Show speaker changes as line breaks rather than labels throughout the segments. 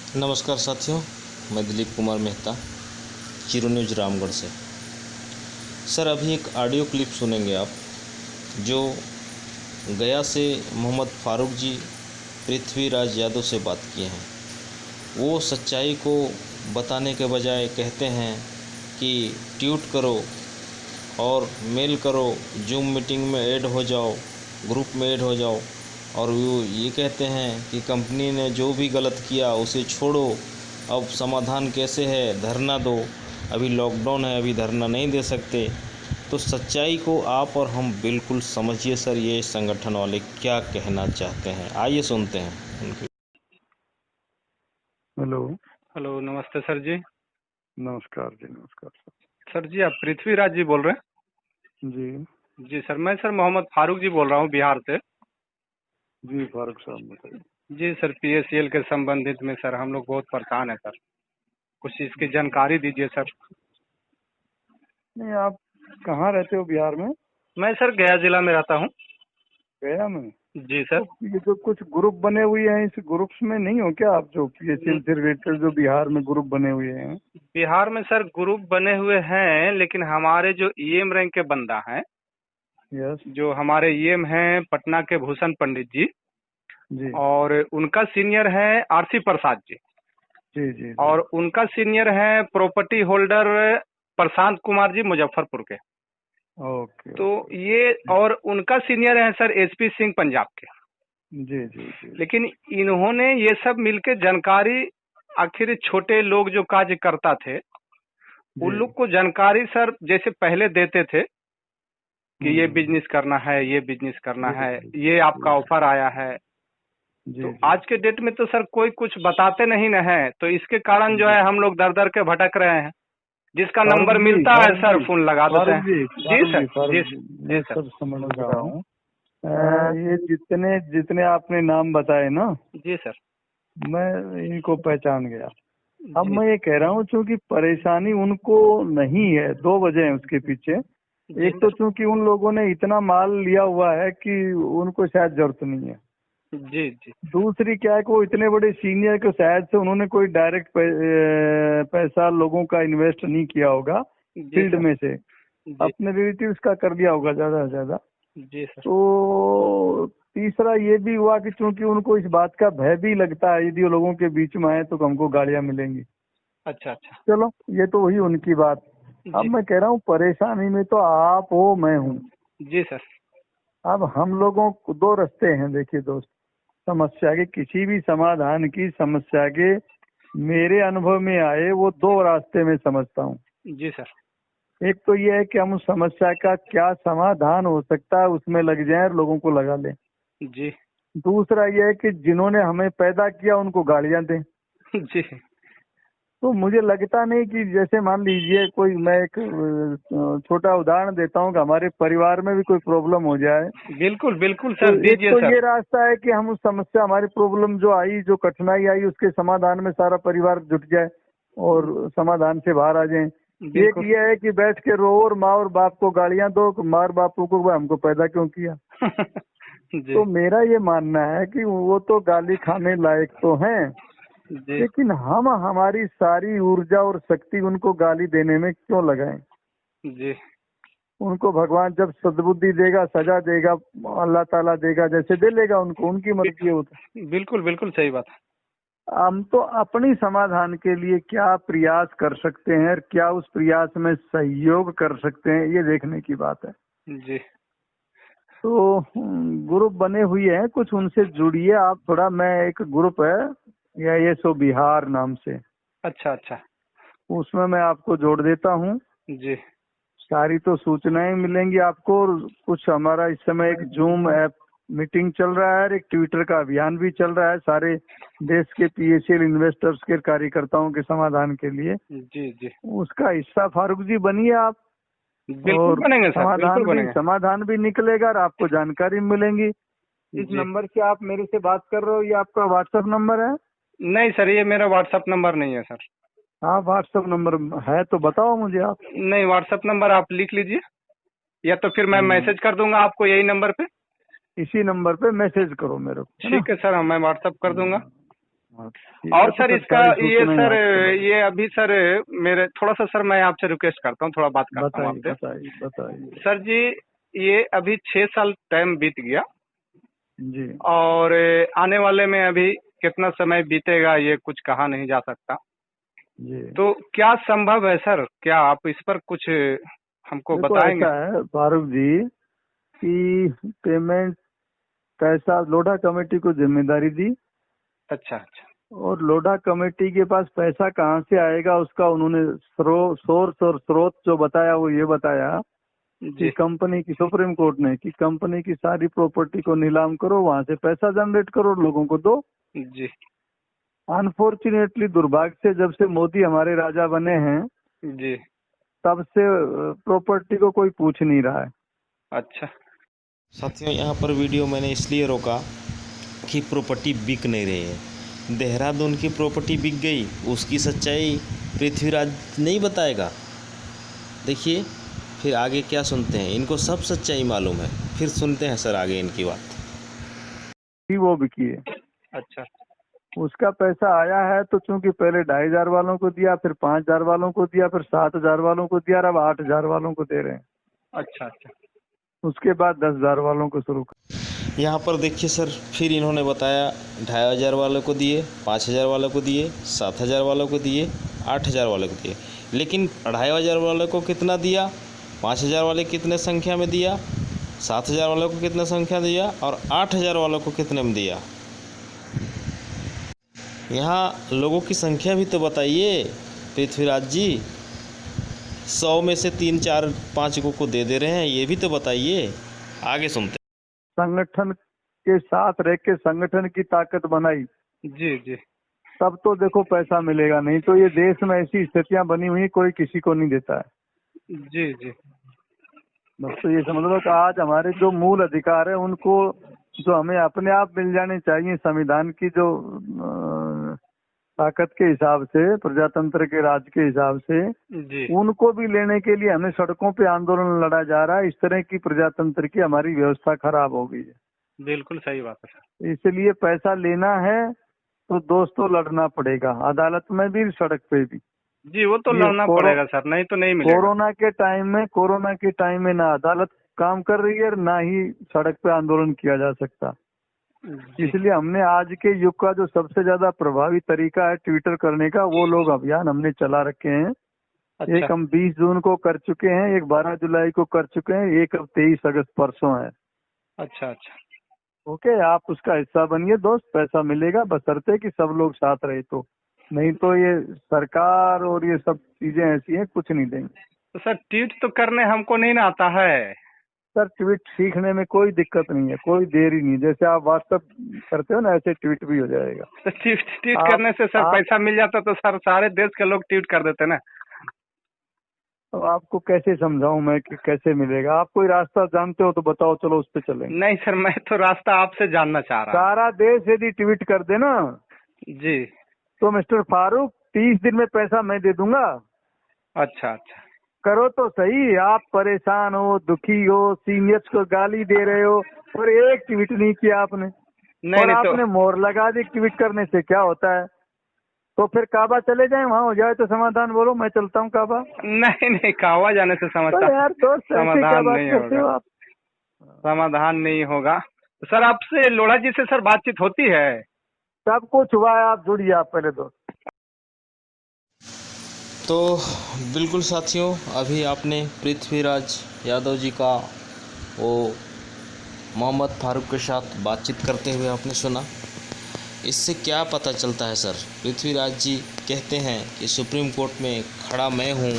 नमस्कार साथियों, मैं दिलीप कुमार मेहता, जीरो न्यूज़ रामगढ़ से। सर, अभी एक ऑडियो क्लिप सुनेंगे आप, जो गया से मोहम्मद फारूक जी पृथ्वीराज यादव से बात किए हैं। वो सच्चाई को बताने के बजाय कहते हैं कि ट्वीट करो और मेल करो, जूम मीटिंग में ऐड हो जाओ, ग्रुप में ऐड हो जाओ, और वो ये कहते हैं कि कंपनी ने जो भी गलत किया उसे छोड़ो, अब समाधान कैसे है, धरना दो, अभी लॉकडाउन है, अभी धरना नहीं दे सकते। तो सच्चाई को आप और हम बिल्कुल समझिए सर, ये संगठन वाले क्या कहना चाहते हैं। आइए सुनते हैं उनकी।
हेलो।
हेलो, नमस्ते सर जी।
नमस्कार जी, नमस्कार
सर जी, आप पृथ्वीराज जी बोल रहे
सर। जी
हैं? जी सर, मैं सर मोहम्मद फारूक जी बोल रहा हूँ बिहार से।
जी, फारूक साहब बताइए।
जी सर, पीएससीएल के संबंधित में सर हम लोग बहुत परेशान हैं सर, कुछ इसकी जानकारी दीजिए सर।
नहीं, आप कहाँ रहते हो बिहार में?
मैं सर गया जिला में रहता हूँ।
गया में?
जी सर।
तो ये जो कुछ ग्रुप बने हुए हैं, इस ग्रुप्स में नहीं हो क्या आप? जो पीएसएल से रिलेटेड जो बिहार में ग्रुप बने हुए हैं।
बिहार में सर ग्रुप बने हुए हैं, लेकिन हमारे जो ईएम रैंक के बंदा हैं,
यस
जो हमारे ईएम हैं पटना के भूषण पंडित जी,
जी
और उनका सीनियर है आरसी प्रसाद जी,
जी जी जी।
और उनका सीनियर है प्रॉपर्टी होल्डर प्रशांत कुमार जी मुजफ्फरपुर के।
ओके
तो
ओके।
ये, और उनका सीनियर है सर एचपी सिंह पंजाब के।
जी जी जी।
लेकिन इन्होंने ये सब मिलके जानकारी, आखिर छोटे लोग जो कार्य करता थे उन
जी।
लोग को जानकारी सर जैसे पहले देते थे कि ये
हम्म।
बिजनेस करना है, ये बिजनेस करना
जी
है,
जी
ये
जी
आपका ऑफर आया है। तो
जी जी
आज के डेट में तो सर कोई कुछ बताते नहीं न है, तो इसके कारण जो
जी।
है हम लोग दर दर के भटक रहे हैं। जिसका
फारूक
नंबर
जी,
मिलता है
फारूक
सर
जी,
फोन लगा देते
फारूक
हैं।
जी,
जी
फारूक
सर।
जी, फारूक
जी
जी,
जी
मैं
सर।
सब समझ रहा हूँ। ये जितने जितने आपने नाम बताए ना,
जी सर।
मैं इनको पहचान गया। अब
जी
मैं ये कह रहा हूँ, चूंकि परेशानी उनको नहीं है, दो वजह है उसके पीछे।
जी
एक तो
सर।
चूंकि उन लोगों ने इतना माल लिया हुआ है कि उनको शायद जरूरत नहीं है।
जी जी
दूसरी क्या है कि वो इतने बड़े सीनियर के शायद से उन्होंने कोई डायरेक्ट पैसा लोगों का इन्वेस्ट नहीं किया होगा
जी
फील्ड
सर।
में से,
जी
अपने रिलेटिव्स का कर दिया होगा ज्यादा से ज्यादा।
जी सर।
तो तीसरा ये भी हुआ कि चूंकि उनको इस बात का भय भी लगता है, यदि वो लोगों के बीच में आए तो हमको गालियां मिलेंगी।
अच्छा अच्छा।
चलो, ये तो वही उनकी बात। अब
जी
मैं कह रहा हूँ, परेशानी में तो आप हो, मैं हूँ।
जी सर।
अब हम लोगों को दो रास्ते हैं। देखिए दोस्त, समस्या के, किसी भी समाधान की समस्या के मेरे अनुभव में आए वो दो रास्ते में समझता हूँ।
जी सर।
एक तो ये है कि हम उस समस्या का क्या समाधान हो सकता है उसमें लग जाएं और लोगों को लगा लें।
जी
दूसरा ये है कि जिन्होंने हमें पैदा किया उनको गालियां दें।
जी।
तो मुझे लगता नहीं कि, जैसे मान लीजिए कोई, मैं एक छोटा उदाहरण देता हूँ कि हमारे परिवार में भी कोई प्रॉब्लम हो जाए,
बिल्कुल बिल्कुल
तो
सर,
एक
दीजिए
तो ये
सर।
रास्ता है कि हम उस समस्या, हमारी प्रॉब्लम जो आई, जो कठिनाई आई, उसके समाधान में सारा परिवार जुट जाए और समाधान से बाहर आ जाए। एक
बिल्कुल।
ये है कि बैठ के रो और माँ और बाप को गालियां दो, मार बापू को भाई हमको पैदा क्यों किया।
जी
तो मेरा ये मानना है कि वो तो गाली खाने लायक तो हैं,
जी
लेकिन हम हमारी सारी ऊर्जा और शक्ति उनको गाली देने में क्यों लगाएं।
जी।
उनको भगवान जब सद्बुद्धि देगा, सजा देगा, अल्लाह ताला देगा, जैसे दे लेगा उनको, उनकी मर्जी है वो तो।
बिल्कुल बिल्कुल सही बात
हम तो अपनी समाधान के लिए क्या प्रयास कर सकते हैं और क्या उस प्रयास में सहयोग कर सकते हैं, ये देखने की बात है।
है। जी
तो ग्रुप बने हुए हैं कुछ, उनसे जुड़िए आप थोड़ा। मैं, एक ग्रुप है या ये सो बिहार नाम से,
अच्छा अच्छा।
उसमें मैं आपको जोड़ देता हूँ।
जी
सारी तो सूचनाएं मिलेंगी आपको। और कुछ हमारा इस समय एक जूम ऐप मीटिंग चल रहा है और एक ट्विटर का अभियान भी चल रहा है सारे देश के पीएसएल इन्वेस्टर्स के कार्यकर्ताओं के समाधान के लिए।
जी जी।
उसका हिस्सा फारूक जी बनिए आप,
बिल्कुल
और
बनेंगे सर, बिल्कुल बनेंगे।
समाधान भी निकलेगा और आपको जानकारी मिलेंगी। इस
जी।
नंबर से आप मेरे से बात कर रहे हो, ये आपका व्हाट्सएप नंबर है?
नहीं सर, ये मेरा व्हाट्सएप नंबर नहीं है सर।
हाँ, व्हाट्सएप नंबर है तो बताओ मुझे आप।
नहीं, व्हाट्सएप नंबर आप लिख लीजिए, या तो फिर मैं
हम्म,
मैसेज कर दूंगा आपको यही नंबर पे।
इसी नंबर पे मैसेज करो मेरे को, है ना?
ठीक है सर, मैं व्हाट्सएप कर दूंगा।
हाँ, ठीक
और
है, तो
सर इसका
सरकारी
ये
सूचना
सर
आपको
ये अभी सर मेरे थोड़ा सा सर मैं आपसे रिक्वेस्ट करता हूँ, थोड़ा बात करता हूँ
बताइए
आपसे।
बताइए बताइए।
सर जी ये अभी 6 साल टाइम बीत गया
जी
और आने वाले में अभी कितना समय बीतेगा ये कुछ कहा नहीं जा सकता।
जी।
तो क्या संभव है सर, क्या आप इस पर कुछ हमको
देखो
बताएंगे?
ऐसा है फारूक जी कि पेमेंट पैसा लोढ़ा कमेटी को जिम्मेदारी दी
अच्छा अच्छा।
और लोढ़ा कमेटी के पास पैसा कहाँ से आएगा उसका उन्होंने सोर्स और स्रोत जो बताया वो ये बताया कि
जी
कंपनी की सुप्रीम कोर्ट ने कि कंपनी की सारी प्रॉपर्टी को नीलाम करो, वहां से पैसा जनरेट करो, लोगों को दो।
जी
अनफॉर्चुनेटली दुर्भाग्य से जब से मोदी हमारे राजा बने हैं
जी।
तब से प्रॉपर्टी को कोई पूछ नहीं रहा है।
अच्छा
साथियों, यहाँ पर वीडियो मैंने इसलिए रोका कि प्रॉपर्टी बिक नहीं रही है। देहरादून की प्रॉपर्टी बिक गई, उसकी सच्चाई पृथ्वीराज नहीं बताएगा। देखिए फिर आगे क्या सुनते हैं, इनको सब सच्चाई मालूम है। फिर सुनते हैं सर आगे इनकी बात।
कि वो बिकी है,
अच्छा
उसका पैसा आया है तो चूंकि पहले 2500 वालों को दिया, फिर 5000 वालों को दिया, फिर 7000 वालों को दिया, और अब 8000 वालों को दे रहे हैं।
अच्छा अच्छा।
उसके बाद 10,000 वालों को शुरू
यहाँ पर देखिए सर, फिर इन्होंने बताया 2500 वालों को दिए, 5000 वालों को दिए, 7000 वालों को दिए, 8000 वालों को दिए। लेकिन 2500 वालों को कितना दिया, 5000 वाले कितने संख्या में दिया, 7000 वालों को कितने संख्या दिया और 8000 वालों को कितने में दिया। यहाँ लोगों की संख्या भी तो बताइए पृथ्वीराज जी। 100 में से 3 4 5 को दे दे रहे हैं, ये भी तो बताइए। आगे सुनते
संगठन के साथ रह के संगठन की ताकत बनाई,
जी जी
तब तो देखो पैसा मिलेगा, नहीं तो ये देश में ऐसी स्थितियां बनी हुई कोई किसी को नहीं देता है।
जी जी।
बस तो ये समझ लो कि आज हमारे जो मूल अधिकार है उनको जो हमें अपने आप मिल जाने चाहिए संविधान की जो ताकत के हिसाब से, प्रजातंत्र के राज के हिसाब से,
जी
उनको भी लेने के लिए हमें सड़कों पे आंदोलन लड़ा जा रहा है। इस तरह की प्रजातंत्र की हमारी व्यवस्था खराब हो गई है।
बिल्कुल सही बात है सर।
इसलिए पैसा लेना है तो दोस्तों लड़ना पड़ेगा, अदालत में भी सड़क पे भी।
जी वो तो
ये
लड़ना पड़ेगा सर, नहीं तो नहीं मिलेगा।
कोरोना के टाइम में ना अदालत काम कर रही है ना ही सड़क पे आंदोलन किया जा सकता।
जी
इसलिए हमने आज के युग का जो सबसे ज्यादा प्रभावी तरीका है ट्विटर करने का, वो लोग अभियान हमने चला रखे हैं। एक
अच्छा
हम 20 जून को कर चुके हैं, एक 12 जुलाई को कर चुके हैं, एक अब 23 अगस्त परसों है।
अच्छा अच्छा।
ओके, आप उसका हिस्सा बनिए दोस्त, पैसा मिलेगा, बशर्ते कि सब लोग साथ रहे तो। नहीं तो ये सरकार और ये सब चीजें ऐसी हैं, कुछ नहीं देंगे।
तो सर ट्वीट तो करने हमको नहीं ना आता है।
सर ट्वीट सीखने में कोई दिक्कत नहीं है, कोई देरी नहीं। जैसे आप व्हाट्सएप करते हो ना, ऐसे ट्वीट भी हो जाएगा।
तो ट्वीट करने से सर पैसा मिल जाता तो सर सारे देश के लोग ट्वीट कर देते ना।
तो आपको कैसे समझाऊं मैं कि कैसे मिलेगा? आप कोई रास्ता जानते हो तो बताओ, चलो उस पे चलेंगे।
नहीं सर, मैं तो रास्ता आपसे जानना चाह रहा
सारा देश यदि ट्वीट कर दे ना
हूँ। जी
तो मिस्टर फारूक 30 दिन में पैसा मैं दे दूंगा।
अच्छा अच्छा।
करो तो सही। आप परेशान हो, दुखी हो, सीनियर्स को गाली दे रहे हो और एक ट्वीट नहीं किया आपने।
नहीं
और
नहीं
आपने मोहर लगा दी। ट्वीट करने से क्या होता है? तो फिर काबा चले जाएं, वहाँ हो जाए तो समाधान। बोलो मैं चलता हूँ काबा।
नहीं नहीं, कावा जाने से
तो यार दोस्त ऐसे क्या
समाधान
बात
नहीं
करते हो
होगा,
आप?
समाधान नहीं होगा। तो सर आपसे लोढ़ा जी से सर बातचीत होती है?
सब कुछ हुआ है, आप जुड़िए आप पहले दोस्त।
तो बिल्कुल साथियों, अभी आपने पृथ्वीराज यादव जी का वो मोहम्मद फारूक के साथ बातचीत करते हुए आपने सुना। इससे क्या पता चलता है सर? पृथ्वीराज जी कहते हैं कि सुप्रीम कोर्ट में खड़ा मैं हूँ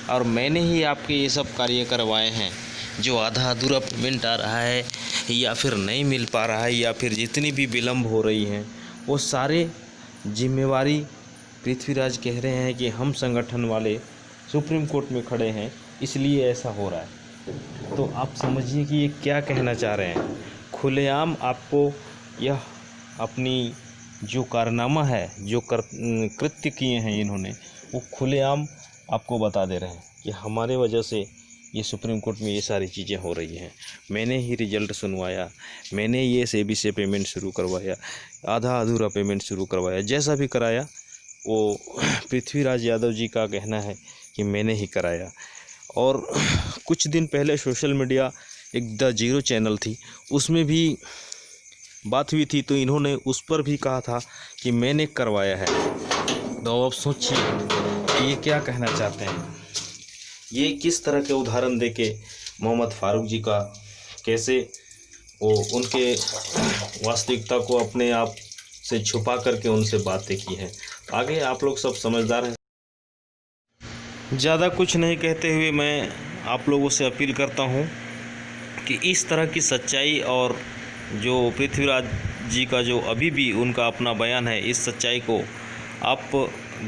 और मैंने ही आपके ये सब कार्य करवाए हैं। जो आधा अधूरा पेमेंट आ रहा है या फिर नहीं मिल पा रहा है या फिर जितनी भी विलम्ब हो रही हैं, वो सारे जिम्मेवारी पृथ्वीराज कह रहे हैं कि हम संगठन वाले सुप्रीम कोर्ट में खड़े हैं, इसलिए ऐसा हो रहा है। तो आप समझिए कि ये क्या कहना चाह रहे हैं। खुलेआम आपको यह अपनी जो कारनामा है, जो कृत्य किए हैं इन्होंने, वो खुलेआम आपको बता दे रहे हैं कि हमारे वजह से ये सुप्रीम कोर्ट में ये सारी चीज़ें हो रही हैं। मैंने ही रिजल्ट सुनवाया, मैंने ये सेबी से पेमेंट शुरू करवाया, आधा अधूरा पेमेंट शुरू करवाया, जैसा भी कराया वो पृथ्वीराज यादव जी का कहना है कि मैंने ही कराया। और कुछ दिन पहले सोशल मीडिया एक द जीरो चैनल थी, उसमें भी बात हुई थी, तो इन्होंने उस पर भी कहा था कि मैंने करवाया है। तो अब सोचिए कि ये क्या कहना चाहते हैं, ये किस तरह के उदाहरण देके मोहम्मद फारूक जी का कैसे वो उनके वास्तविकता को अपने आप से छुपा करके उनसे बातें की हैं। आगे आप लोग सब समझदार हैं। ज़्यादा कुछ नहीं कहते हुए मैं आप लोगों से अपील करता हूँ कि इस तरह की सच्चाई और जो पृथ्वीराज जी का जो अभी भी उनका अपना बयान है, इस सच्चाई को आप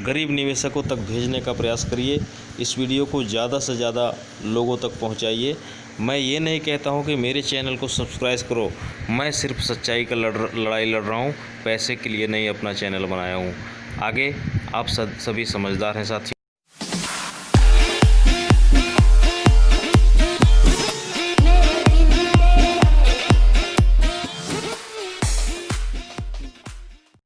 गरीब निवेशकों तक भेजने का प्रयास करिए। इस वीडियो को ज़्यादा से ज़्यादा लोगों तक पहुंचाइए। मैं ये नहीं कहता हूं कि मेरे चैनल को सब्सक्राइब करो, मैं सिर्फ सच्चाई का लड़ाई लड़ रहा हूं, पैसे के लिए नहीं अपना चैनल बनाया हूं। आगे आप सभी समझदार हैं साथियों।